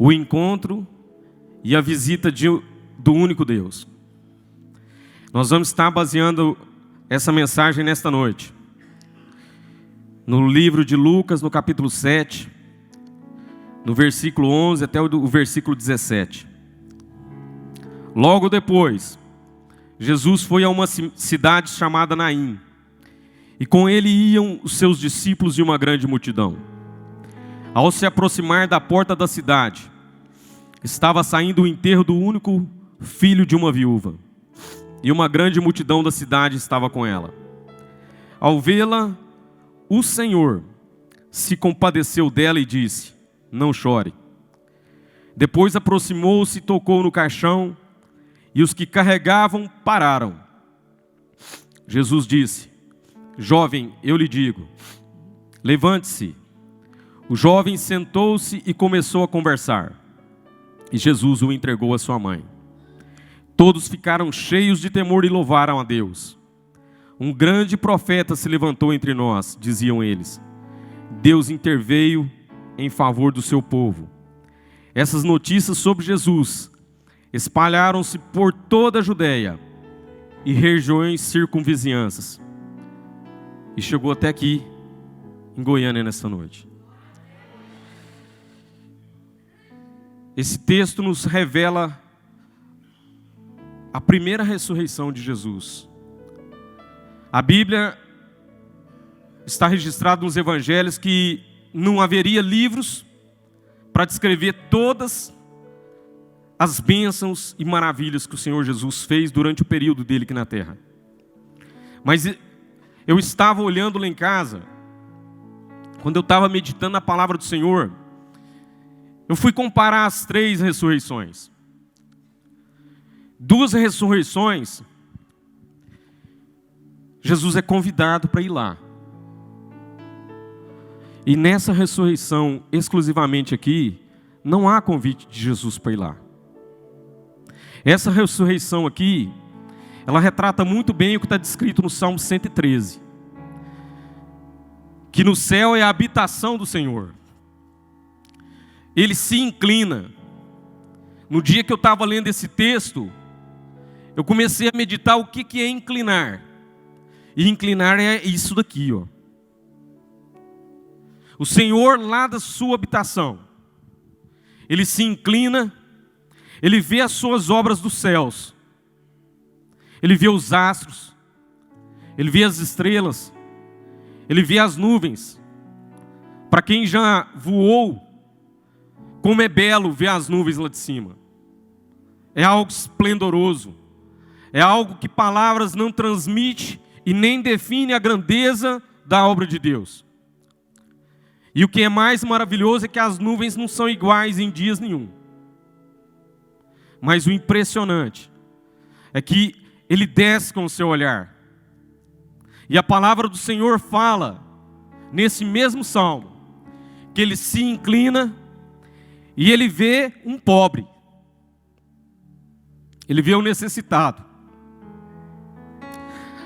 o encontro e a visita do único Deus. Nós vamos estar baseando essa mensagem nesta noite no livro de Lucas, no capítulo 7, no versículo 11 até o versículo 17. Logo depois, Jesus foi a uma cidade chamada Naim, e com ele iam os seus discípulos e uma grande multidão. Ao se aproximar da porta da cidade, estava saindo o enterro do único filho de uma viúva, e uma grande multidão da cidade estava com ela. Ao vê-la, o Senhor se compadeceu dela e disse: não chore. Depois aproximou-se e tocou no caixão, e os que carregavam pararam. Jesus disse: jovem, eu lhe digo, levante-se. O jovem sentou-se e começou a conversar, e Jesus o entregou à sua mãe. Todos ficaram cheios de temor e louvaram a Deus. Um grande profeta se levantou entre nós, diziam eles. Deus interveio em favor do seu povo. Essas notícias sobre Jesus espalharam-se por toda a Judéia e regiões circunvizinhanças. E chegou até aqui, em Goiânia, nesta noite. Esse texto nos revela a primeira ressurreição de Jesus. A Bíblia está registrada nos evangelhos que não haveria livros para descrever todas as bênçãos e maravilhas que o Senhor Jesus fez durante o período dele aqui na terra. Mas eu estava olhando lá em casa, quando eu estava meditando na palavra do Senhor, eu fui comparar as 3 ressurreições. 2 ressurreições, Jesus é convidado para ir lá. E nessa ressurreição, exclusivamente aqui, não há convite de Jesus para ir lá. Essa ressurreição aqui, ela retrata muito bem o que está descrito no Salmo 113. Que no céu é a habitação do Senhor. Ele se inclina. No dia que eu estava lendo esse texto, eu comecei a meditar o que é inclinar. E inclinar é isso daqui, ó. O Senhor lá da sua habitação, Ele se inclina, Ele vê as suas obras dos céus, Ele vê os astros, Ele vê as estrelas, Ele vê as nuvens. Para quem já voou, como é belo ver as nuvens lá de cima. É algo esplendoroso, é algo que palavras não transmitem e nem define a grandeza da obra de Deus. E o que é mais maravilhoso é que as nuvens não são iguais em dias nenhum. Mas o impressionante é que Ele desce com o seu olhar. E a palavra do Senhor fala, nesse mesmo salmo, que Ele se inclina e Ele vê um pobre. Ele vê um necessitado.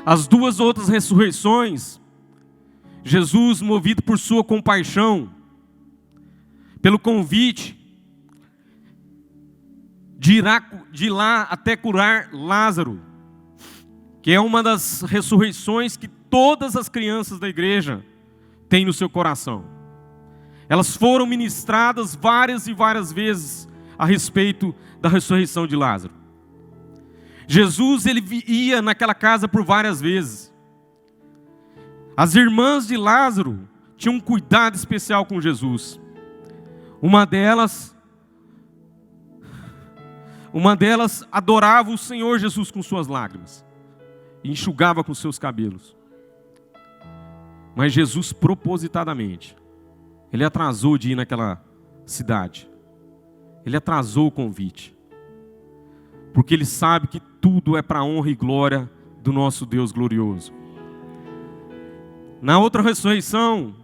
As 2 outras ressurreições, Jesus, movido por sua compaixão, pelo convite de ir lá até curar Lázaro, que é uma das ressurreições que todas as crianças da igreja têm no seu coração. Elas foram ministradas várias e várias vezes a respeito da ressurreição de Lázaro. Jesus, ele ia naquela casa por várias vezes. As irmãs de Lázaro tinham um cuidado especial com Jesus. Uma delas adorava o Senhor Jesus com suas lágrimas e enxugava com seus cabelos. Mas Jesus, propositadamente, Ele atrasou de ir naquela cidade. Ele atrasou o convite. Porque Ele sabe que tudo é para a honra e glória do nosso Deus glorioso. Na outra ressurreição,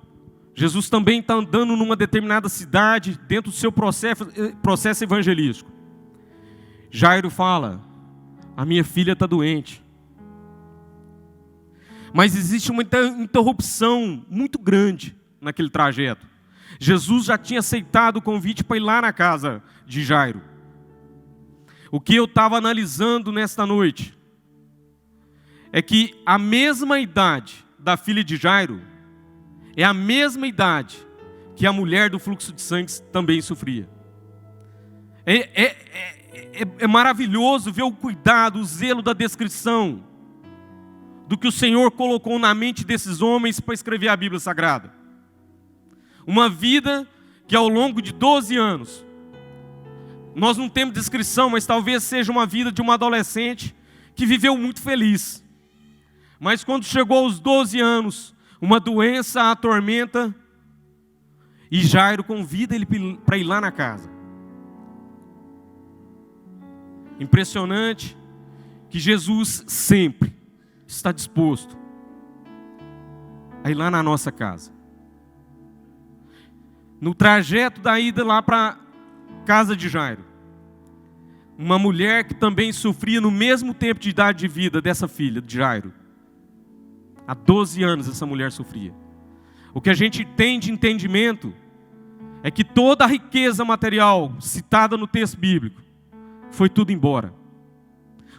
Jesus também está andando numa determinada cidade, dentro do seu processo evangelístico. Jairo fala: a minha filha está doente. Mas existe uma interrupção muito grande naquele trajeto. Jesus já tinha aceitado o convite para ir lá na casa de Jairo. O que eu estava analisando nesta noite é que a mesma idade da filha de Jairo é a mesma idade que a mulher do fluxo de sangue também sofria. É maravilhoso ver o cuidado, o zelo da descrição do que o Senhor colocou na mente desses homens para escrever a Bíblia Sagrada. Uma vida que ao longo de 12 anos, nós não temos descrição, mas talvez seja uma vida de uma adolescente que viveu muito feliz. Mas quando chegou aos 12 anos, uma doença a atormenta e Jairo convida ele para ir lá na casa. Impressionante que Jesus sempre está disposto a ir lá na nossa casa. No trajeto da ida lá para a casa de Jairo, uma mulher que também sofria no mesmo tempo de idade de vida dessa filha de Jairo. Há 12 anos essa mulher sofria. O que a gente tem de entendimento é que toda a riqueza material citada no texto bíblico foi tudo embora.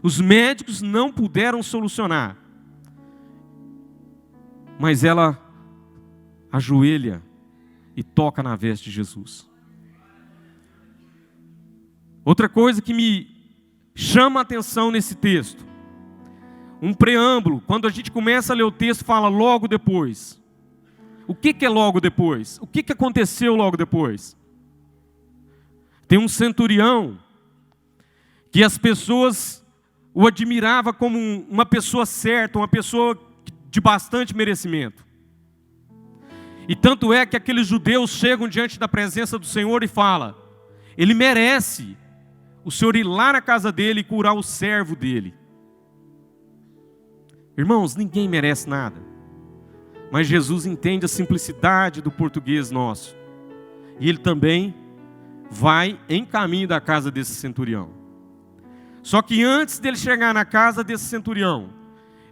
Os médicos não puderam solucionar. Mas ela ajoelha e toca na veste de Jesus. Outra coisa que me chama a atenção nesse texto, um preâmbulo, quando a gente começa a ler o texto, fala logo depois. O que é logo depois? O que aconteceu logo depois? Tem um centurião que as pessoas o admiravam como uma pessoa certa, uma pessoa de bastante merecimento. E tanto é que aqueles judeus chegam diante da presença do Senhor e falam: ele merece o Senhor ir lá na casa dele e curar o servo dele. Irmãos, ninguém merece nada. Mas Jesus entende a simplicidade do português nosso. E ele também vai em caminho da casa desse centurião. Só que antes dele chegar na casa desse centurião,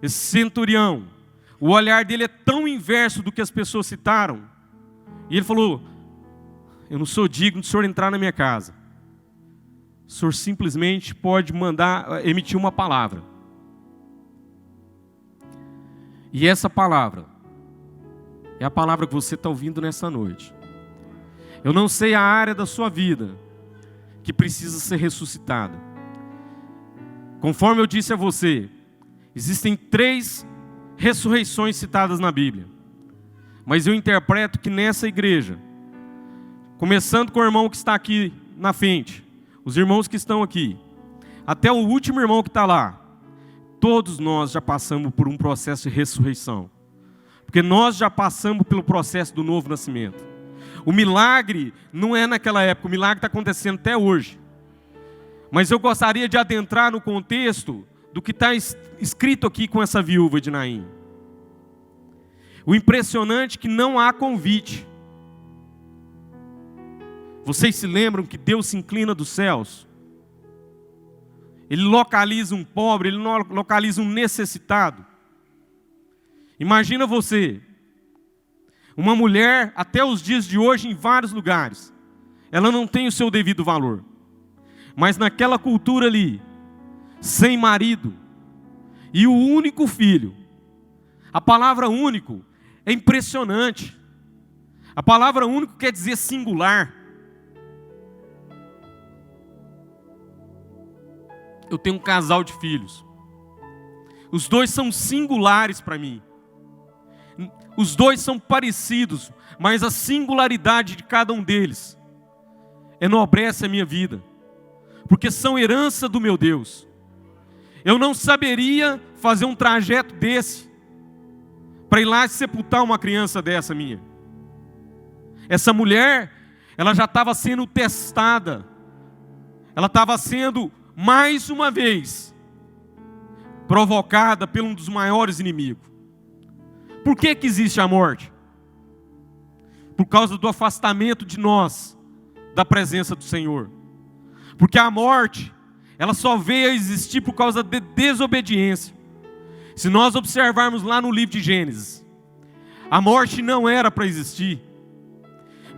esse centurião, o olhar dele é tão inverso do que as pessoas citaram. E ele falou: eu não sou digno do senhor entrar na minha casa. O senhor simplesmente pode emitir uma palavra. E essa palavra é a palavra que você está ouvindo nessa noite. Eu não sei a área da sua vida que precisa ser ressuscitada. Conforme eu disse a você, existem 3 ressurreições citadas na Bíblia. Mas eu interpreto que nessa igreja, começando com o irmão que está aqui na frente, os irmãos que estão aqui, até o último irmão que está lá, todos nós já passamos por um processo de ressurreição. Porque nós já passamos pelo processo do novo nascimento. O milagre não é naquela época, o milagre está acontecendo até hoje. Mas eu gostaria de adentrar no contexto do que está escrito aqui com essa viúva de Naim. O impressionante é que não há convite. Vocês se lembram que Deus se inclina dos céus? Ele localiza um pobre, ele localiza um necessitado. Imagina você, uma mulher, até os dias de hoje, em vários lugares, ela não tem o seu devido valor. Mas naquela cultura ali, sem marido, e o único filho, a palavra único é impressionante. A palavra único quer dizer singular. Eu tenho um casal de filhos. Os 2 são singulares para mim. Os 2 são parecidos, mas a singularidade de cada um deles enobrece a minha vida, porque são herança do meu Deus. Eu não saberia fazer um trajeto desse para ir lá sepultar uma criança dessa minha. Essa mulher, ela já estava sendo testada, ela estava sendo mais uma vez provocada por um dos maiores inimigos. Por que existe a morte? Por causa do afastamento de nós da presença do Senhor. Porque a morte, ela só veio a existir por causa de desobediência. Se nós observarmos lá no livro de Gênesis, a morte não era para existir.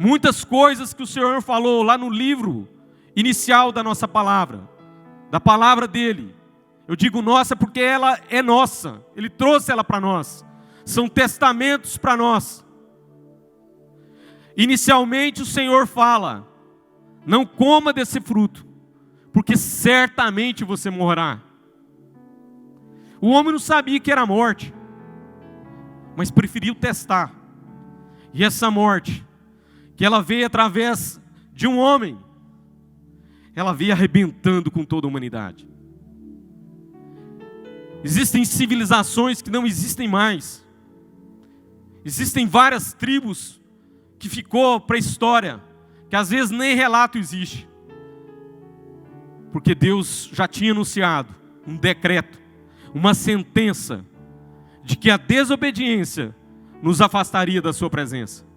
Muitas coisas que o Senhor falou lá no livro inicial da nossa palavra, da palavra dele. Eu digo nossa porque ela é nossa. Ele trouxe ela para nós. São testamentos para nós. Inicialmente o Senhor fala: não coma desse fruto, porque certamente você morrerá. O homem não sabia que era morte, mas preferiu testar. E essa morte, que ela veio através de um homem, ela veio arrebentando com toda a humanidade. Existem civilizações que não existem mais. Existem várias tribos que ficou para a história, que às vezes nem relato existe. Porque Deus já tinha anunciado um decreto, uma sentença, de que a desobediência nos afastaria da sua presença.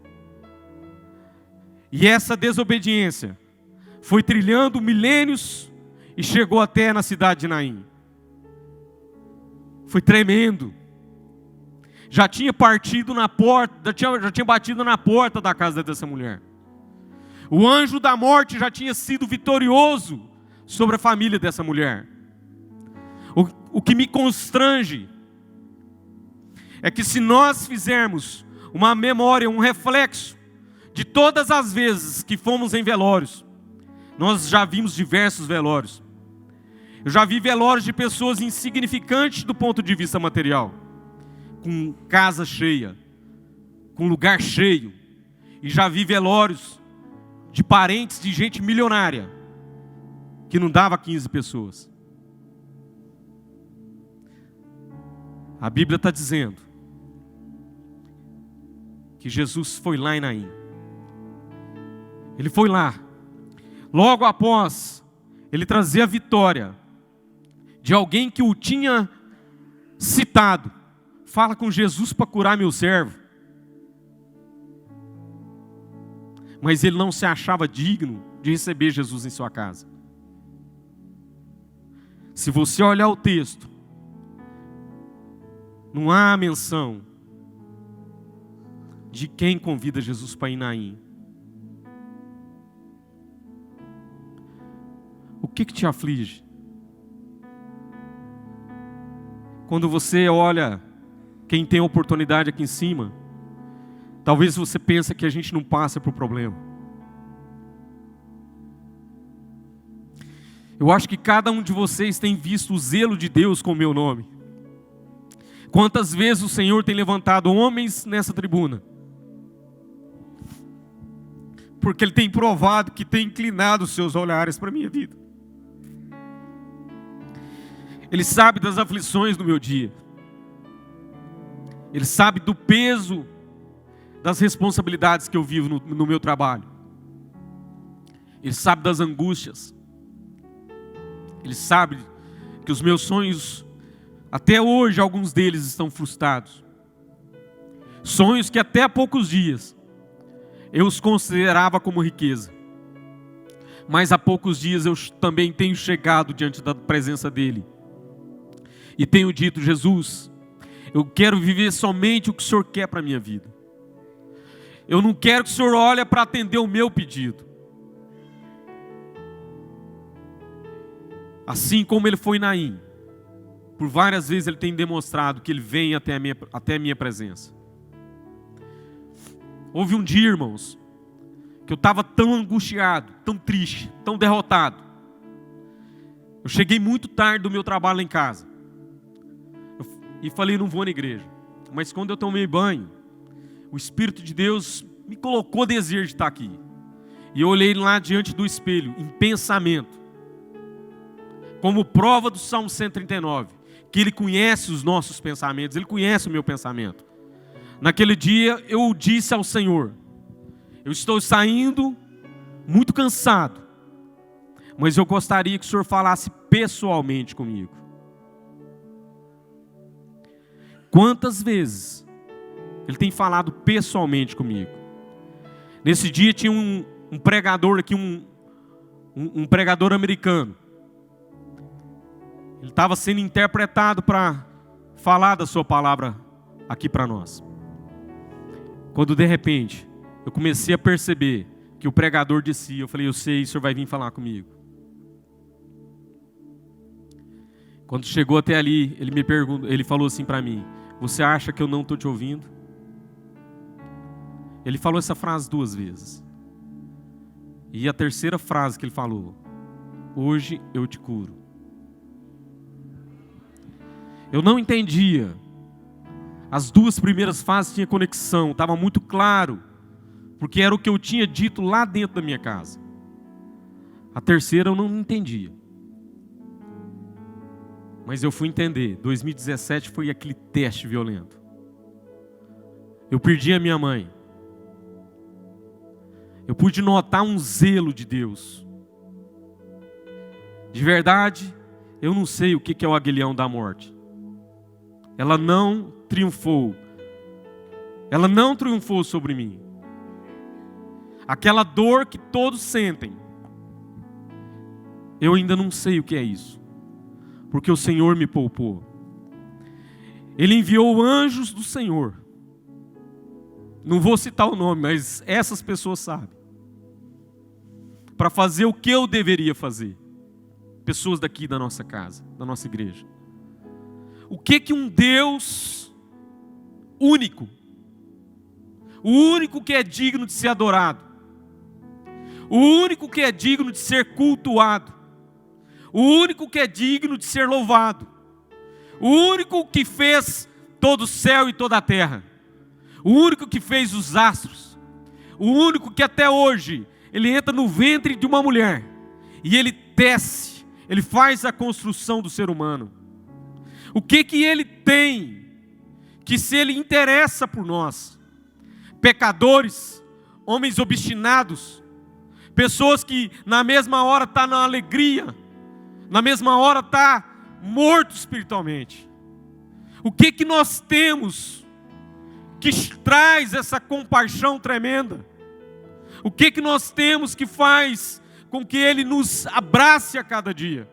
E essa desobediência foi trilhando milênios e chegou até na cidade de Naim. Foi tremendo. Já tinha partido na porta, já tinha batido na porta da casa dessa mulher. O anjo da morte já tinha sido vitorioso sobre a família dessa mulher. O que me constrange é que se nós fizermos uma memória, um reflexo de todas as vezes que fomos em velórios, nós já vimos diversos velórios. Eu já vi velórios de pessoas insignificantes do ponto de vista material, com casa cheia, com lugar cheio. E já vi velórios de parentes de gente milionária, que não dava 15 pessoas. A Bíblia está dizendo que Jesus foi lá em Naim. Ele foi lá. Logo após ele trazer a vitória de alguém que o tinha citado: fala com Jesus para curar meu servo. Mas ele não se achava digno de receber Jesus em sua casa. Se você olhar o texto, não há menção de quem convida Jesus para ir em Naim. O que te aflige? Quando você olha quem tem oportunidade aqui em cima, talvez você pense que a gente não passa por problema. Eu acho que cada um de vocês tem visto o zelo de Deus com o meu nome. Quantas vezes o Senhor tem levantado homens nessa tribuna? Porque Ele tem provado que tem inclinado os seus olhares para a minha vida. Ele sabe das aflições do meu dia. Ele sabe do peso das responsabilidades que eu vivo no meu trabalho. Ele sabe das angústias. Ele sabe que os meus sonhos, até hoje, alguns deles estão frustrados. Sonhos que até há poucos dias eu os considerava como riqueza. Mas há poucos dias eu também tenho chegado diante da presença dEle. E tenho dito: Jesus, eu quero viver somente o que o Senhor quer para a minha vida. Eu não quero que o Senhor olhe para atender o meu pedido. Assim como Ele foi em Naim, por várias vezes Ele tem demonstrado que Ele vem até a minha presença. Houve um dia, irmãos, que eu estava tão angustiado, tão triste, tão derrotado. Eu cheguei muito tarde do meu trabalho lá em casa. E falei: não vou na igreja. Mas quando eu tomei banho, o Espírito de Deus me colocou desejo de estar aqui. E eu olhei lá diante do espelho, em pensamento, como prova do Salmo 139, que Ele conhece os nossos pensamentos, Ele conhece o meu pensamento. Naquele dia eu disse ao Senhor: eu estou saindo muito cansado, mas eu gostaria que o Senhor falasse pessoalmente comigo. Quantas vezes Ele tem falado pessoalmente comigo? Nesse dia tinha um pregador aqui, um pregador americano. Ele estava sendo interpretado para falar da sua palavra aqui para nós. Quando de repente eu comecei a perceber que o pregador descia. Eu falei, eu sei, o senhor vai vir falar comigo. Quando chegou até ali, ele falou assim para mim, você acha que eu não estou te ouvindo? Ele falou essa frase 2 vezes. E a terceira frase que ele falou, hoje eu te curo. Eu não entendia. As 2 primeiras frases tinham conexão, estava muito claro, porque era o que eu tinha dito lá dentro da minha casa. A terceira eu não entendia. Mas eu fui entender. 2017 foi aquele teste violento. Eu perdi a minha mãe. Eu pude notar um zelo de Deus. De verdade, eu não sei o que é o aguilhão da morte. Ela não triunfou. Ela não triunfou sobre mim. Aquela dor que todos sentem. Eu ainda não sei o que é isso. Porque o Senhor me poupou. Ele enviou anjos do Senhor. Não vou citar o nome, mas essas pessoas sabem. Para fazer o que eu deveria fazer. Pessoas daqui da nossa casa, da nossa igreja. O que um Deus único, o único que é digno de ser adorado, o único que é digno de ser cultuado, o único que é digno de ser louvado, o único que fez todo o céu e toda a terra, o único que fez os astros, o único que até hoje ele entra no ventre de uma mulher e ele tece, ele faz a construção do ser humano. O que ele tem que, se ele interessa por nós, pecadores, homens obstinados, pessoas que na mesma hora estão na alegria, na mesma hora está morto espiritualmente. O que nós temos que traz essa compaixão tremenda? O que nós temos que faz com que Ele nos abrace a cada dia?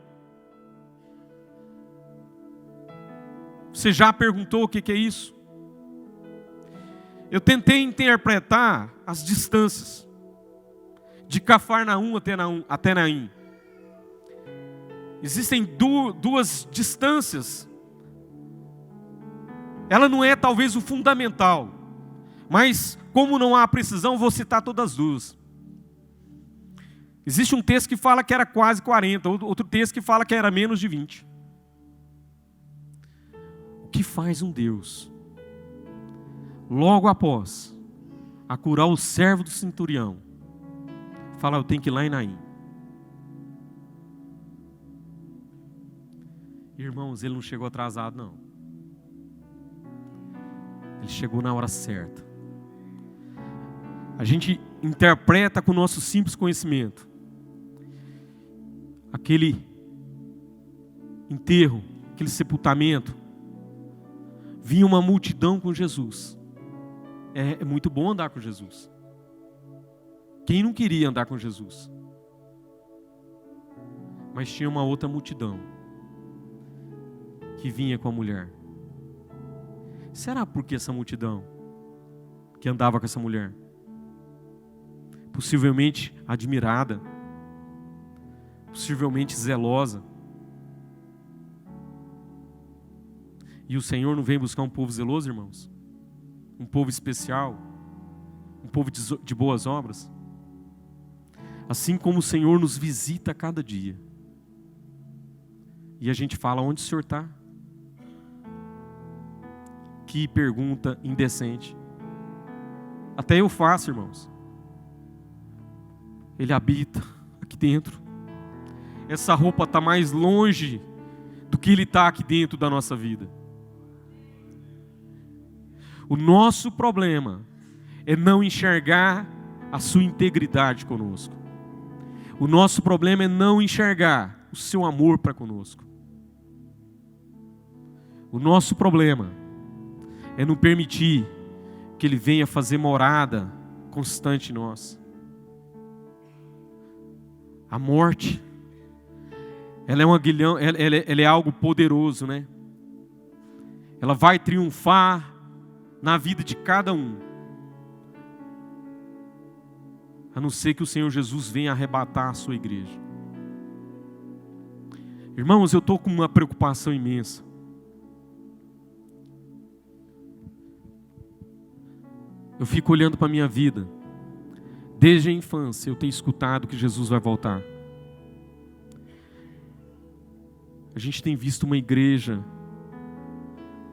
Você já perguntou o que é isso? Eu tentei interpretar as distâncias de Cafarnaum até Naim. Existem 2 distâncias. Ela não é talvez o fundamental, mas como não há precisão, vou citar todas as 2. Existe um texto que fala que era quase 40, outro texto que fala que era menos de 20. O que faz um Deus, logo após a curar o servo do centurião, fala, eu tenho que ir lá em Naim. Irmãos, ele não chegou atrasado, não. Ele chegou na hora certa. A gente interpreta com o nosso simples conhecimento. Aquele enterro, aquele sepultamento, vinha uma multidão com Jesus. É muito bom andar com Jesus. Quem não queria andar com Jesus? Mas tinha uma outra multidão que vinha com a mulher. Será porque essa multidão que andava com essa mulher? Possivelmente admirada, possivelmente zelosa. E o Senhor não vem buscar um povo zeloso, irmãos? Um povo especial, um povo de boas obras? Assim como o Senhor nos visita a cada dia. E a gente fala, onde o Senhor está? Que pergunta indecente. Até eu faço, irmãos. Ele habita aqui dentro. Essa roupa está mais longe do que Ele está aqui dentro da nossa vida. O nosso problema é não enxergar a sua integridade conosco. O nosso problema é não enxergar o seu amor para conosco. O nosso problema é não permitir que Ele venha fazer morada constante em nós. A morte, ela é um aguilhão, ela é algo poderoso, né? Ela vai triunfar na vida de cada um. a não ser que o Senhor Jesus venha arrebatar a sua igreja. Irmãos, eu estou com uma preocupação imensa. Eu fico olhando para a minha vida. Desde a infância eu tenho escutado que Jesus vai voltar. A gente tem visto uma igreja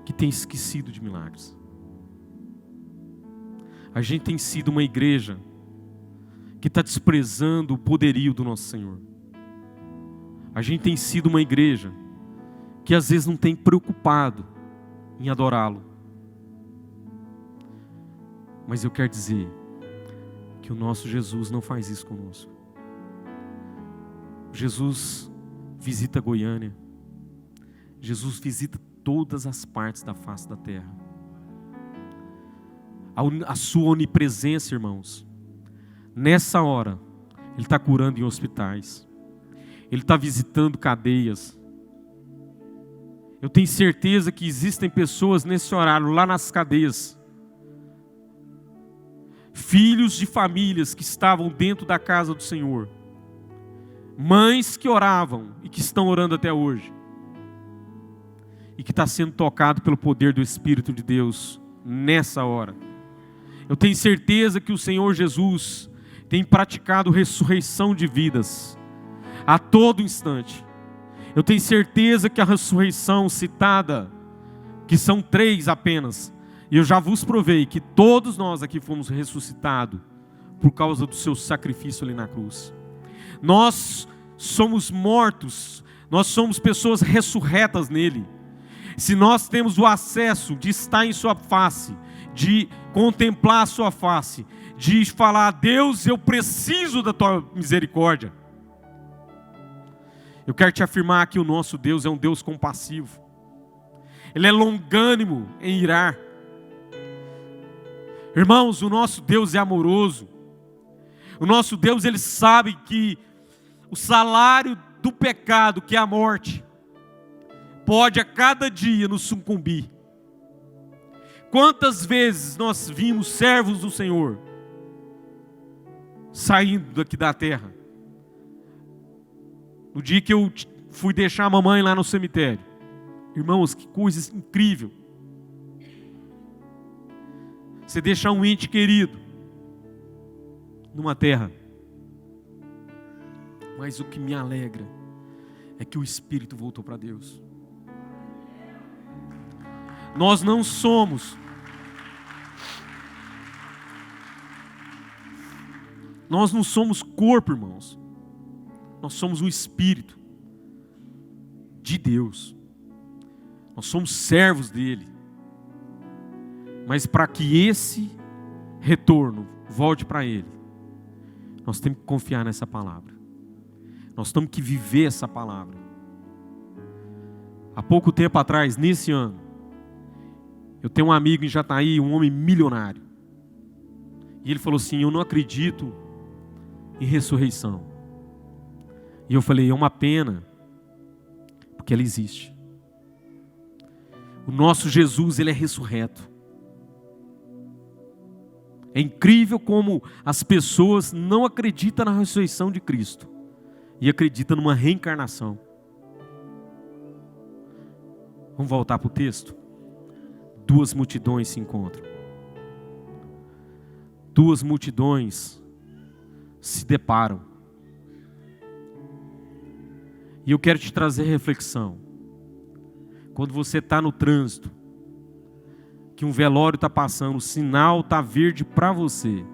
que tem esquecido de milagres. A gente tem sido uma igreja que está desprezando o poderio do nosso Senhor. A gente tem sido uma igreja que às vezes não tem preocupado em adorá-lo. Mas eu quero dizer que o nosso Jesus não faz isso conosco. Jesus visita Goiânia. Jesus visita todas as partes da face da terra. A sua onipresença, irmãos, nessa hora, Ele está curando em hospitais. Ele está visitando cadeias. Eu tenho certeza que existem pessoas nesse horário, lá nas cadeias, filhos de famílias que estavam dentro da casa do Senhor, mães que oravam e que estão orando até hoje, e que está sendo tocado pelo poder do Espírito de Deus nessa hora. Eu tenho certeza que o Senhor Jesus tem praticado ressurreição de vidas a todo instante. Eu tenho certeza que a ressurreição citada, que são 3 apenas, e eu já vos provei que todos nós aqui fomos ressuscitados por causa do seu sacrifício ali na cruz. Nós somos mortos, nós somos pessoas ressurretas nele. Se nós temos o acesso de estar em sua face, de contemplar a sua face, de falar: Deus, eu preciso da tua misericórdia. Eu quero te afirmar que o nosso Deus é um Deus compassivo. Ele é longânimo em irar. Irmãos, o nosso Deus é amoroso. O nosso Deus, Ele sabe que o salário do pecado, que é a morte, pode a cada dia nos sucumbir. Quantas vezes nós vimos servos do Senhor saindo daqui da terra? No dia que eu fui deixar a mamãe lá no cemitério, irmãos, que coisa incrível. Você deixar um ente querido numa terra. Mas o que me alegra é que o espírito voltou para Deus. Nós não somos corpo, irmãos. Nós somos o espírito de Deus. Nós somos servos dele. Mas para que esse retorno volte para ele, nós temos que confiar nessa palavra. Nós temos que viver essa palavra. Há pouco tempo atrás, nesse ano, eu tenho um amigo em Jataí, um homem milionário. E ele falou assim: eu não acredito em ressurreição. E eu falei: é uma pena, porque ela existe. O nosso Jesus, ele é ressurreto. É incrível como as pessoas não acreditam na ressurreição de Cristo e acreditam numa reencarnação. Vamos voltar para o texto? 2 multidões se encontram. 2 multidões se deparam. E eu quero te trazer reflexão. Quando você está no trânsito, que um velório está passando, o sinal está verde para você,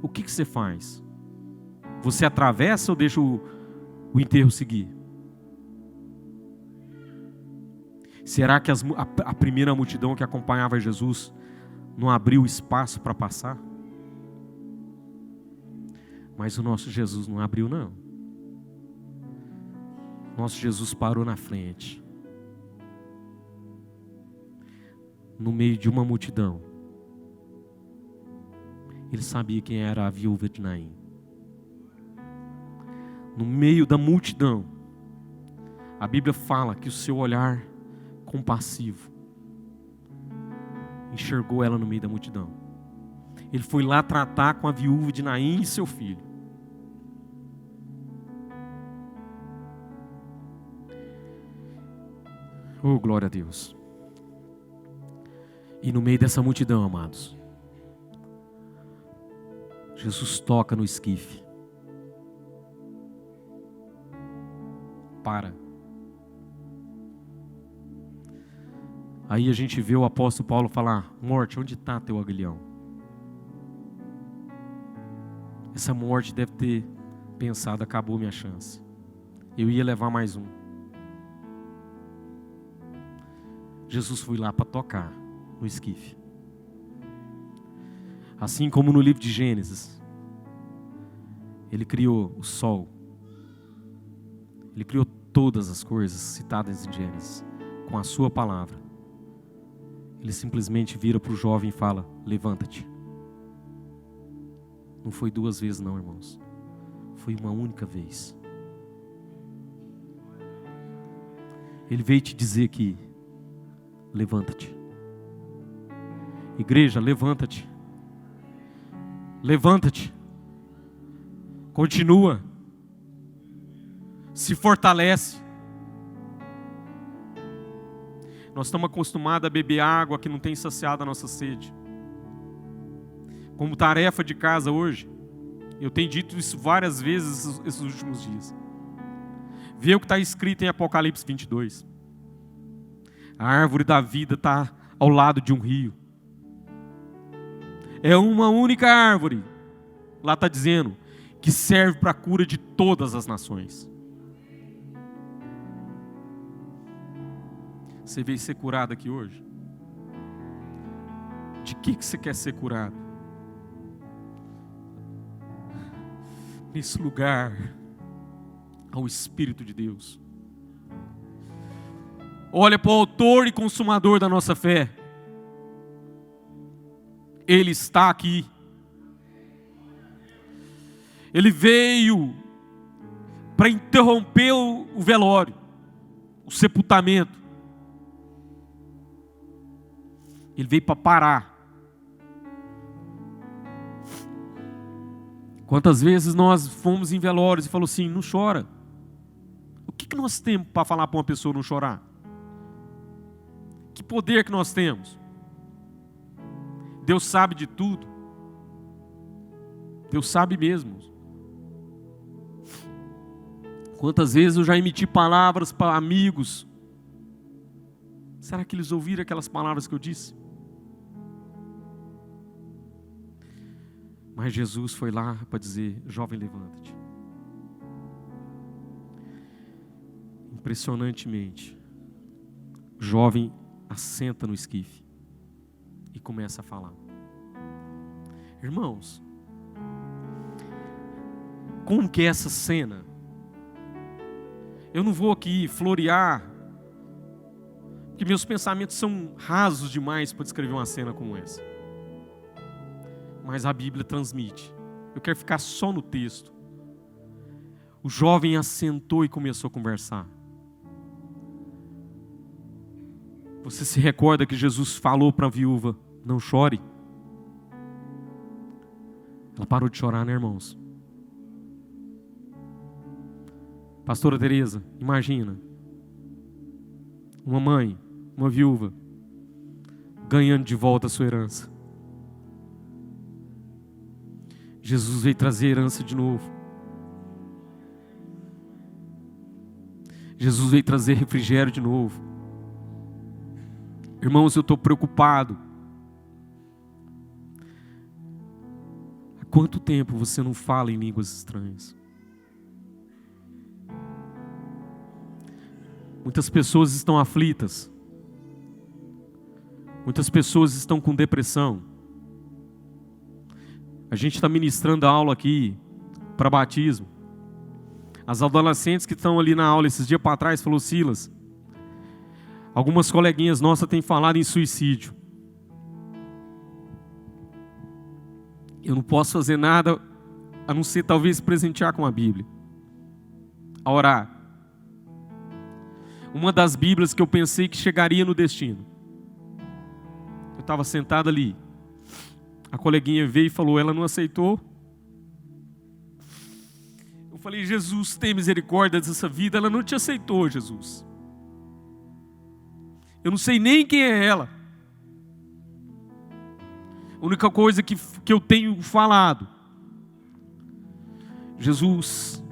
o que você faz? Você atravessa ou deixa o enterro seguir? Será que a primeira multidão que acompanhava Jesus não abriu espaço para passar? Mas o nosso Jesus não abriu, não. Nosso Jesus parou na frente, no meio de uma multidão. Ele sabia quem era a viúva de Naim. No meio da multidão, a Bíblia fala que o seu olhar compassivo enxergou ela no meio da multidão. Ele foi lá tratar com a viúva de Naim e seu filho. Oh, glória a Deus. E no meio dessa multidão, amados, Jesus toca no esquife. Para. Aí a gente vê o apóstolo Paulo falar: morte, onde está teu aguilhão? Essa morte deve ter pensado: acabou minha chance. Eu ia levar mais um. Jesus foi lá para tocar no esquife. Assim como no livro de Gênesis, Ele criou o sol. Ele criou todas as coisas citadas em Gênesis com a sua palavra. Ele simplesmente vira para o jovem e fala: levanta-te. Não foi 2 vezes não, irmãos. Foi uma única vez. Ele veio te dizer que levanta-te. Igreja, levanta-te. Levanta-te. Continua. Se fortalece. Nós estamos acostumados a beber água que não tem saciado a nossa sede. Como tarefa de casa hoje, eu tenho dito isso várias vezes esses últimos dias. Vê o que está escrito em Apocalipse 22. A árvore da vida está ao lado de um rio. É uma única árvore, lá está dizendo, que serve para a cura de todas as nações. Você veio ser curado aqui hoje? De que você quer ser curado? Nesse lugar, ao Espírito de Deus. Olha para o autor e consumador da nossa fé. Ele está aqui. Ele veio para interromper o velório, o sepultamento. Ele veio para parar. Quantas vezes nós fomos em velórios e falou assim: não chora. O que nós temos para falar para uma pessoa não chorar? Que poder que nós temos? Deus sabe de tudo. Deus sabe mesmo. Quantas vezes eu já emiti palavras para amigos? Será que eles ouviram aquelas palavras que eu disse? Mas Jesus foi lá para dizer: jovem, levanta-te. Impressionantemente, o jovem assenta no esquife e começa a falar. Irmãos, como que é essa cena? Eu não vou aqui florear, porque meus pensamentos são rasos demais para descrever uma cena como essa. Mas a Bíblia transmite. Eu quero ficar só no texto. O jovem assentou e começou a conversar. Você se recorda que Jesus falou para a viúva: não chore? Ela parou de chorar, né, irmãos? Pastora Teresa, imagina. Uma mãe, uma viúva, ganhando de volta a sua herança. Jesus veio trazer herança de novo. Jesus veio trazer refrigério de novo. Irmãos, eu estou preocupado. Há quanto tempo você não fala em línguas estranhas? Muitas pessoas estão aflitas. Muitas pessoas estão com depressão. A gente está ministrando a aula aqui para batismo. As adolescentes que estão ali na aula esses dias para trás falou: Silas, algumas coleguinhas nossas têm falado em suicídio. Eu não posso fazer nada a não ser talvez presentear com a Bíblia, a orar. Uma das Bíblias que eu pensei que chegaria no destino. Eu estava sentado ali, A coleguinha veio e falou, ela não aceitou. Eu falei, Jesus, tem misericórdia dessa vida. Ela não te aceitou, Jesus. Eu não sei nem quem é ela. A única coisa que eu tenho falado, Jesus,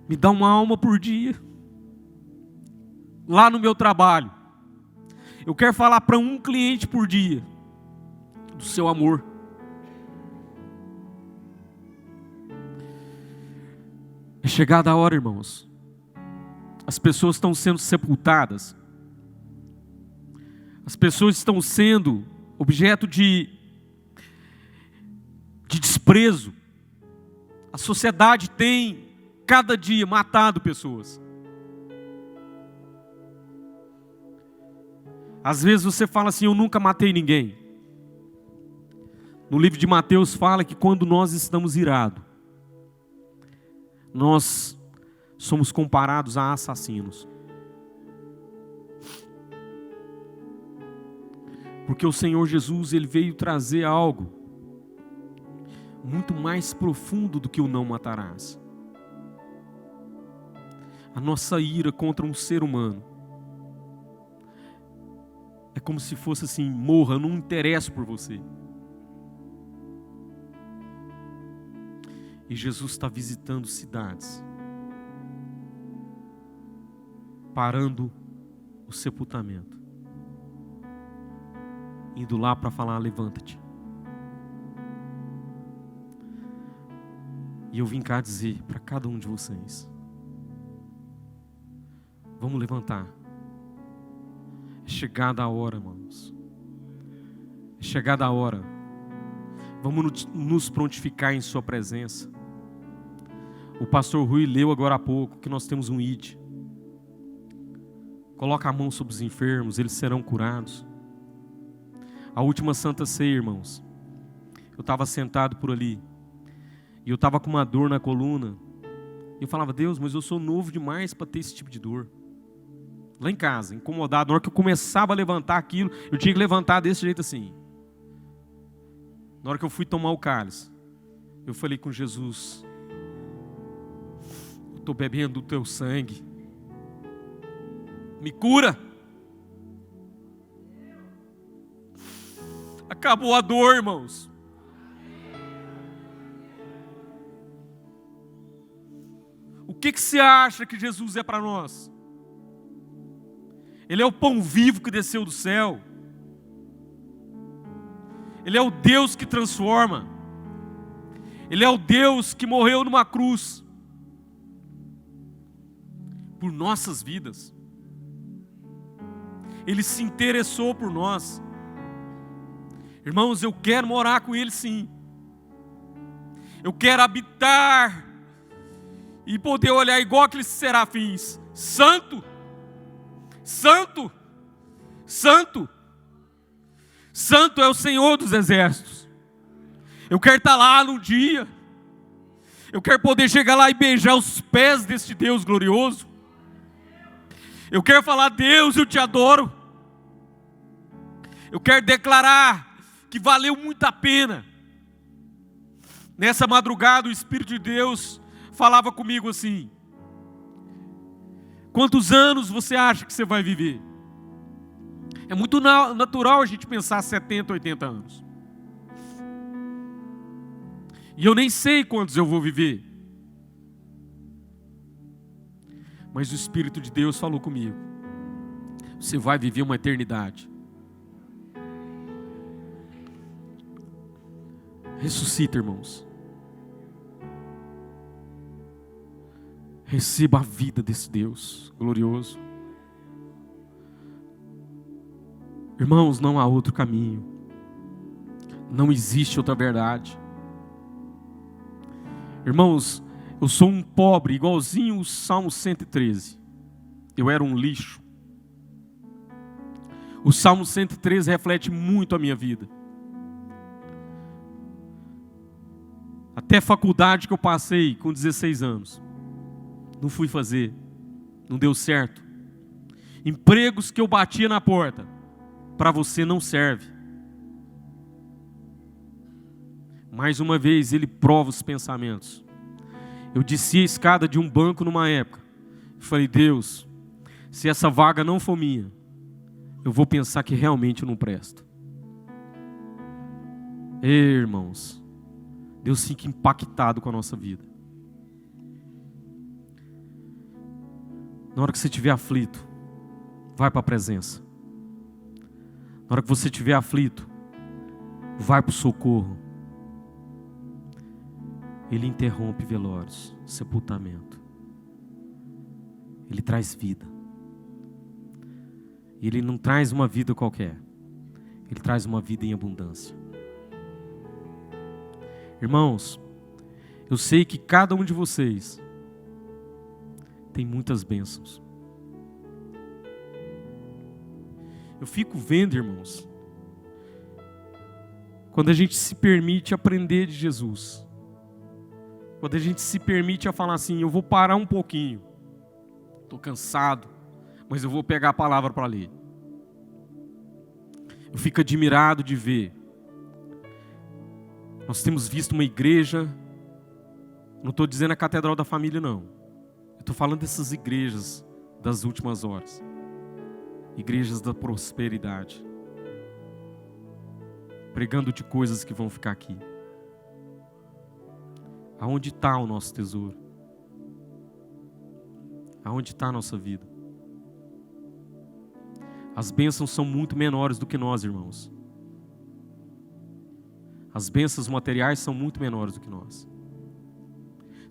me dá uma alma por dia. Lá no meu trabalho, eu quero falar para um cliente por dia do seu amor. É chegada a hora, irmãos. As pessoas estão sendo sepultadas. As pessoas estão sendo objeto de desprezo. A sociedade tem, cada dia, matado pessoas. Às vezes você fala assim, eu nunca matei ninguém. No livro de Mateus fala que quando nós estamos irados, nós somos comparados a assassinos. Porque o Senhor Jesus, Ele veio trazer algo muito mais profundo do que o não matarás. A nossa ira contra um ser humano é como se fosse assim, morra, eu não me interesso por você. E Jesus está visitando cidades, parando o sepultamento, indo lá para falar, levanta-te. E eu vim cá dizer para cada um de vocês, vamos levantar. É chegada a hora, irmãos. É chegada a hora. Vamos nos prontificar em sua presença. O pastor Rui leu agora há pouco que nós temos um ID. Coloca a mão sobre os enfermos, eles serão curados. A última Santa Ceia, irmãos, eu estava sentado por ali, e eu estava com uma dor na coluna, e eu falava, Deus, mas eu sou novo demais para ter esse tipo de dor. Lá em casa, incomodado, na hora que eu começava a levantar aquilo, eu tinha que levantar desse jeito assim. Na hora que eu fui tomar o cálice, eu falei com Jesus, eu estou bebendo o teu sangue, me cura. Acabou a dor, irmãos. O que você acha que Jesus é para nós? Ele é o pão vivo que desceu do céu. Ele é o Deus que transforma. Ele é o Deus que morreu numa cruz por nossas vidas. Ele se interessou por nós. Irmãos, eu quero morar com Ele sim. Eu quero habitar e poder olhar igual aqueles serafins. Santo, Santo, Santo, Santo é o Senhor dos exércitos. Eu quero estar lá no dia. Eu quero poder chegar lá e beijar os pés deste Deus glorioso. Eu quero falar, Deus, eu te adoro. Eu quero declarar que valeu muito a pena. Nessa madrugada o Espírito de Deus falava comigo assim, quantos anos você acha que você vai viver? É muito natural a gente pensar 70, 80 anos. E eu nem sei quantos eu vou viver. Mas o Espírito de Deus falou comigo, você vai viver uma eternidade. Ressuscita, irmãos. Receba a vida desse Deus glorioso. Irmãos, não há outro caminho. Não existe outra verdade. Irmãos, eu sou um pobre, igualzinho o Salmo 113. Eu era um lixo. O Salmo 113 reflete muito a minha vida. Até faculdade que eu passei com 16 anos. Não fui fazer. Não deu certo. Empregos que eu batia na porta. Para você não serve. Mais uma vez, Ele prova os pensamentos. Eu desci a escada de um banco numa época. Falei, Deus, se essa vaga não for minha, eu vou pensar que realmente eu não presto. Ei, irmãos, Deus fica impactado com a nossa vida. Na hora que você estiver aflito, vai para a presença. Na hora que você estiver aflito, vai para o socorro. Ele interrompe velórios, sepultamento. Ele traz vida. E Ele não traz uma vida qualquer. Ele traz uma vida em abundância. Irmãos, eu sei que cada um de vocês tem muitas bênçãos. Eu fico vendo, irmãos, quando a gente se permite aprender de Jesus, quando a gente se permite a falar assim, eu vou parar um pouquinho, estou cansado, mas eu vou pegar a palavra para ler. Eu fico admirado de ver. Nós temos visto uma igreja, não estou dizendo a Catedral da Família não, eu estou falando dessas igrejas das últimas horas, igrejas da prosperidade, pregando de coisas que vão ficar aqui. Aonde está o nosso tesouro? Aonde está a nossa vida? As bênçãos são muito menores do que nós, irmãos. As bênçãos materiais são muito menores do que nós.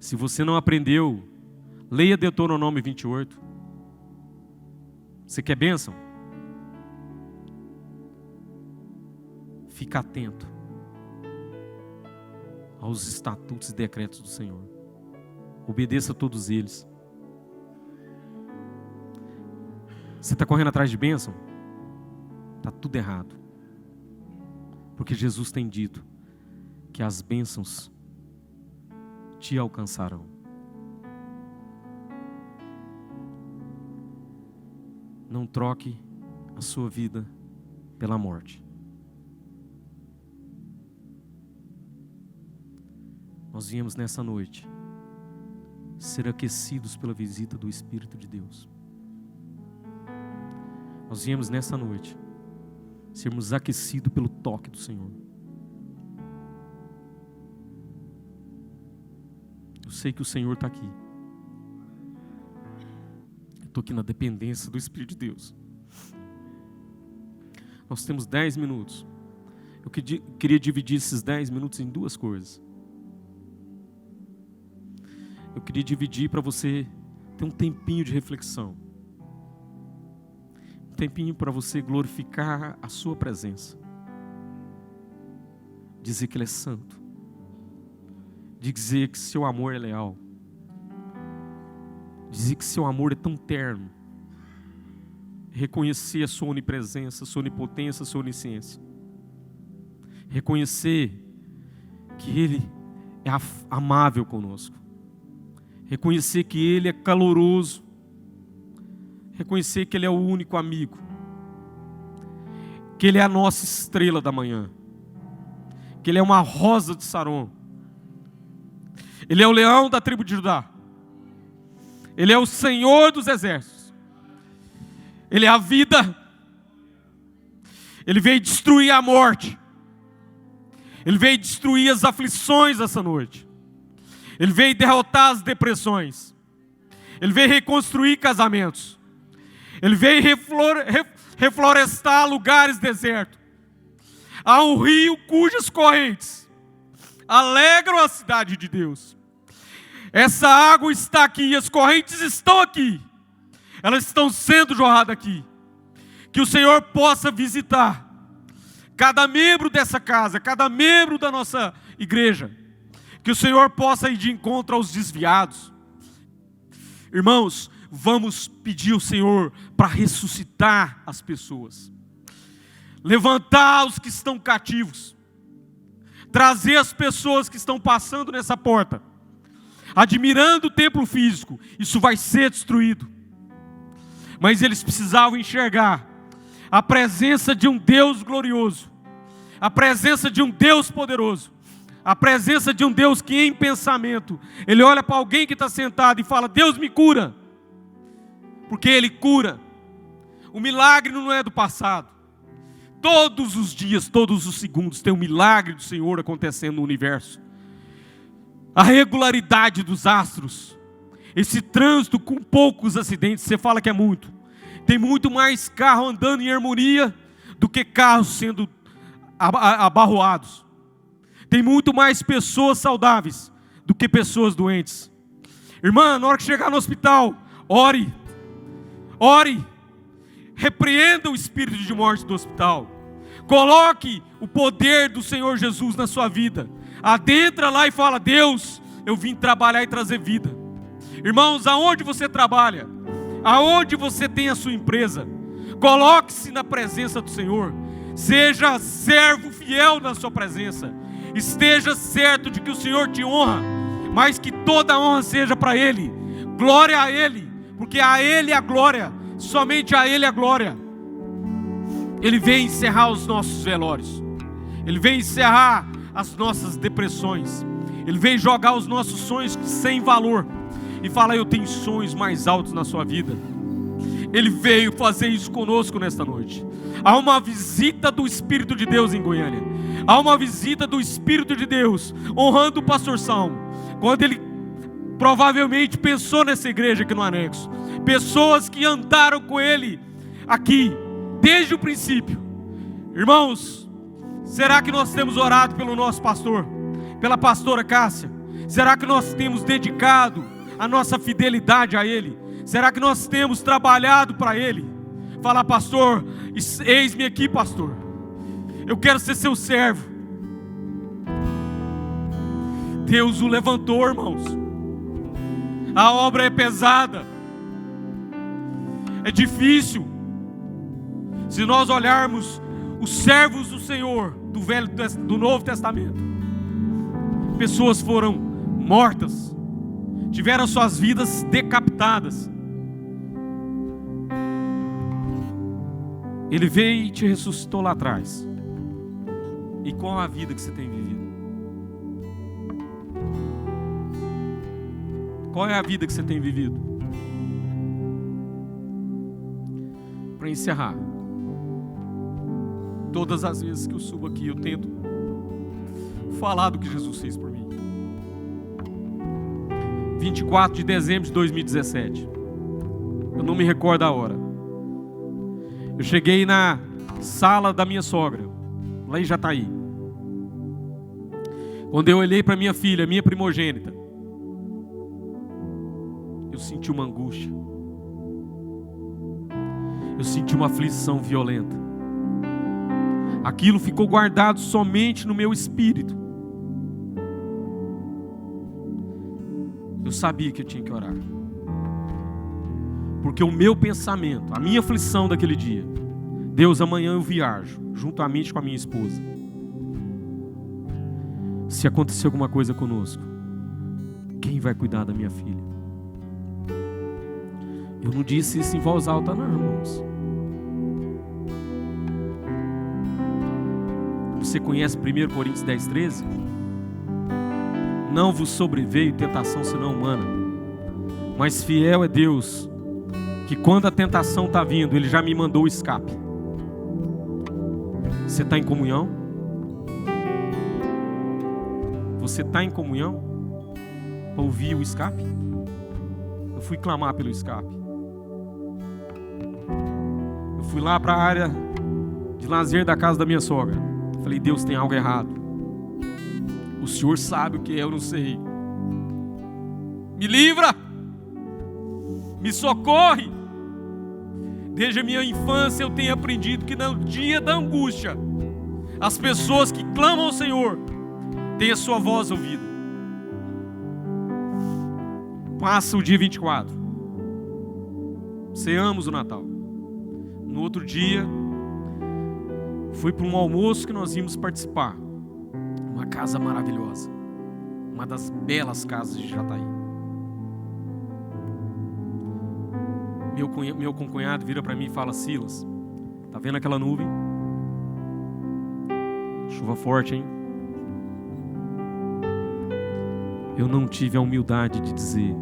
Se você não aprendeu, leia Deuteronômio 28. Você quer bênção? Fica atento aos estatutos e decretos do Senhor. Obedeça a todos eles. Você está correndo atrás de bênção? Está tudo errado. Porque Jesus tem dito que as bênçãos te alcançarão. Não troque a sua vida pela morte. Nós viemos nessa noite ser aquecidos pela visita do Espírito de Deus. Nós viemos nessa noite sermos aquecidos pelo toque do Senhor. Eu sei que o Senhor está aqui. Eu estou aqui na dependência do Espírito de Deus. Nós temos 10 minutos. Eu queria dividir esses 10 minutos em duas coisas. Eu queria dividir para você ter um tempinho de reflexão. Um tempinho para você glorificar a sua presença. Dizer que Ele é santo. Dizer que seu amor é leal. Dizer que seu amor é tão terno. Reconhecer a sua onipresença, a sua onipotência, a sua onisciência. Reconhecer que Ele é amável conosco. Reconhecer que Ele é caloroso. Reconhecer que Ele é o único amigo. Que Ele é a nossa estrela da manhã. Que Ele é uma rosa de Saron. Ele é o leão da tribo de Judá. Ele é o Senhor dos exércitos. Ele é a vida. Ele veio destruir a morte. Ele veio destruir as aflições essa noite. Ele veio derrotar as depressões. Ele veio reconstruir casamentos. Ele veio reflorestar lugares desertos. Há um rio cujas correntes alegram a cidade de Deus. Essa água está aqui, as correntes estão aqui. Elas estão sendo jorradas aqui. Que o Senhor possa visitar cada membro dessa casa, cada membro da nossa igreja. Que o Senhor possa ir de encontro aos desviados. Irmãos, vamos pedir ao Senhor para ressuscitar as pessoas. Levantar os que estão cativos. Trazer as pessoas que estão passando nessa porta, admirando o templo físico. Isso vai ser destruído. Mas eles precisavam enxergar a presença de um Deus glorioso, a presença de um Deus poderoso, A presença de um Deus que em pensamento, Ele olha para alguém que está sentado e fala: Deus me cura. Porque Ele cura. O milagre não é do passado. Todos os dias, todos os segundos, tem um milagre do Senhor acontecendo no universo. A regularidade dos astros, esse trânsito com poucos acidentes, você fala que é muito. Tem muito mais carro andando em harmonia do que carros sendo abarroados. Tem muito mais pessoas saudáveis do que pessoas doentes. Irmã, na hora que chegar no hospital, ore. Ore. Repreenda o espírito de morte do hospital. Coloque o poder do Senhor Jesus na sua vida. Adentra lá e fala: Deus, eu vim trabalhar e trazer vida. Irmãos, aonde você trabalha, aonde você tem a sua empresa, coloque-se na presença do Senhor. Seja servo fiel na sua presença. Esteja certo de que o Senhor te honra, mas que toda honra seja para Ele. Glória a Ele, porque a Ele a glória. Somente a Ele a glória. Ele vem encerrar os nossos velórios. Ele vem encerrar as nossas depressões. Ele vem jogar os nossos sonhos sem valor e fala: eu tenho sonhos mais altos na sua vida. Ele veio fazer isso conosco nesta noite. Há uma visita do Espírito de Deus em Goiânia. Há uma visita do Espírito de Deus honrando o pastor Salmo. Quando ele provavelmente pensou nessa igreja aqui no anexo. Pessoas que andaram com ele aqui desde o princípio. Irmãos, será que nós temos orado pelo nosso pastor, pela pastora Cássia? Será que nós temos dedicado a nossa fidelidade a ele? Será que nós temos trabalhado para ele? Falar: pastor, eis-me aqui, pastor. Eu quero ser seu servo. Deus o levantou, irmãos. A obra é pesada. É difícil. Se nós olharmos os servos do Senhor do Novo Testamento, pessoas foram mortas, tiveram suas vidas decapitadas. Ele veio e te ressuscitou lá atrás. E qual a vida que você tem vivido? Qual é a vida que você tem vivido? Para encerrar, todas as vezes que eu subo aqui, eu tento falar do que Jesus fez por mim. 24 de dezembro de 2017. Eu não me recordo a hora. Eu cheguei na sala da minha sogra, lá em Jataí. Quando eu olhei para minha filha, minha primogênita, eu senti uma angústia. Eu senti uma aflição violenta. Aquilo ficou guardado somente no meu espírito. Eu sabia que eu tinha que orar. Porque o meu pensamento, a minha aflição daquele dia: Deus, amanhã eu viajo, juntamente com a minha esposa. Se acontecer alguma coisa conosco, quem vai cuidar da minha filha? Eu não disse isso em voz alta não, irmãos. Você conhece 1 Coríntios 10:13? Não vos sobreveio tentação senão humana, mas fiel é Deus, que quando a tentação está vindo, Ele já me mandou o escape. Você está em comunhão? Você está em comunhão para ouvir o escape? Eu fui clamar pelo escape. Eu fui lá para a área de lazer da casa da minha sogra. Falei: Deus, tem algo errado. O Senhor sabe o que é, eu não sei. Me livra! Me socorre! Desde a minha infância eu tenho aprendido que no dia da angústia, as pessoas que clamam ao Senhor têm a sua voz ouvida. Passa o dia 24. Ceamos o Natal. No outro dia, fui para um almoço que nós íamos participar. Uma casa maravilhosa. Uma das belas casas de Jataí. Meu concunhado vira para mim e fala: Silas, tá vendo aquela nuvem? Chuva forte, hein? eu não tive a humildade de dizer: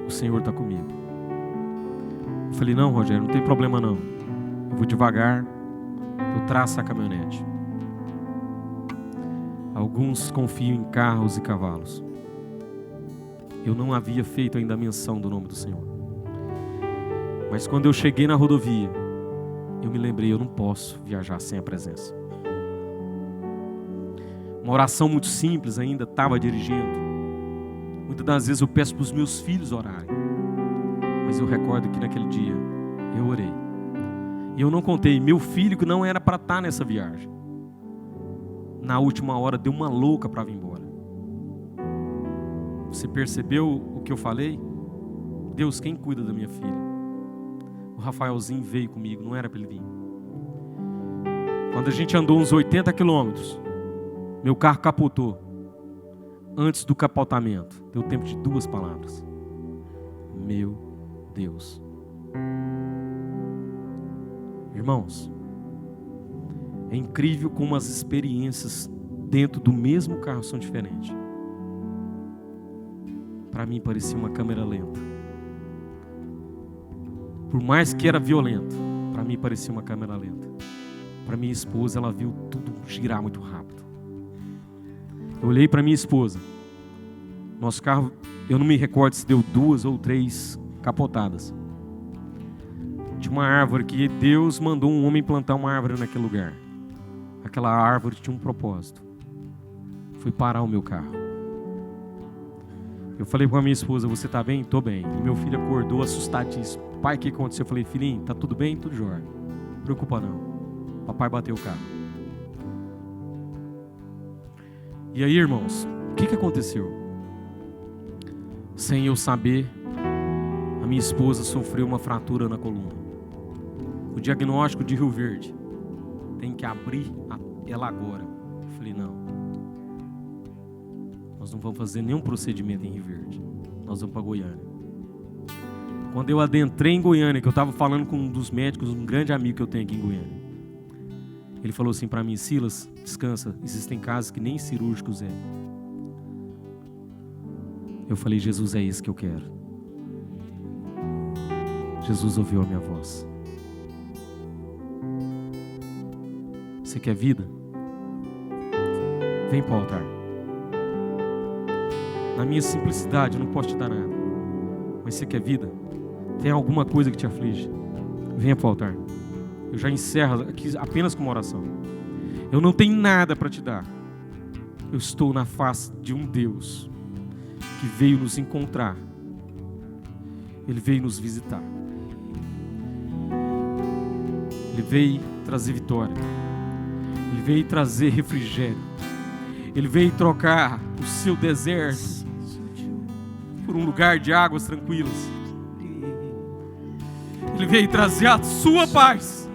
o Senhor está comigo. Eu falei: não, Rogério, não tem problema não. Eu vou devagar, eu traço a caminhonete. Alguns confiam em carros e cavalos. Eu não havia feito ainda a menção do nome do Senhor. Mas quando eu cheguei na rodovia, eu me lembrei: eu não posso viajar sem a presença. Uma oração muito simples ainda, estava dirigindo. Muitas das vezes eu peço para os meus filhos orarem. Mas eu recordo que naquele dia eu orei. E eu não contei, meu filho que não era para estar nessa viagem, na última hora deu uma louca para vir embora. Você percebeu o que eu falei? Deus, quem cuida da minha filha? O Rafaelzinho veio comigo, não era para ele vir. Quando a gente andou uns 80 quilômetros, meu carro capotou. Antes do capotamento, deu tempo de 2 palavras: meu Deus. Irmãos, é incrível como as experiências dentro do mesmo carro são diferentes. Para mim parecia uma câmera lenta. Por mais que era violento, para mim parecia uma câmera lenta. Para minha esposa, ela viu tudo girar muito rápido. Eu olhei para minha esposa. Nosso carro, eu não me recordo se deu 2 ou 3 capotadas. Tinha uma árvore que Deus mandou um homem plantar uma árvore naquele lugar. Aquela árvore tinha um propósito. Foi parar o meu carro. Eu falei com a minha esposa: você está bem? Estou bem. E meu filho acordou assustadíssimo. Pai, o que aconteceu? Eu falei: filhinho, está tudo bem? Tudo jóia. Não preocupa não. Papai bateu o carro. E aí, irmãos, o que aconteceu? Sem eu saber, a minha esposa sofreu uma fratura na coluna. O diagnóstico de Rio Verde: tem que abrir ela agora. Eu falei: não, nós não vamos fazer nenhum procedimento em Rio Verde, nós vamos para Goiânia. Quando eu adentrei em Goiânia, que eu estava falando com um dos médicos, um grande amigo que eu tenho aqui em Goiânia, ele falou assim para mim: Silas, descansa, existem casos que nem cirúrgicos é. Eu falei: Jesus, é isso que eu quero. Jesus ouviu a minha voz. Você quer vida? Vem para o altar. Na minha simplicidade eu não posso te dar nada, mas você quer vida? Tem alguma coisa que te aflige? Venha para o altar. Eu já encerro aqui apenas com uma oração. Eu não tenho nada para te dar. Eu estou na face de um Deus que veio nos encontrar. Ele veio nos visitar. Ele veio trazer vitória. Ele veio trazer refrigério. Ele veio trocar o seu deserto por um lugar de águas tranquilas. Ele veio trazer a sua paz.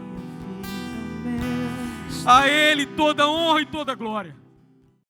A Ele toda honra e toda glória.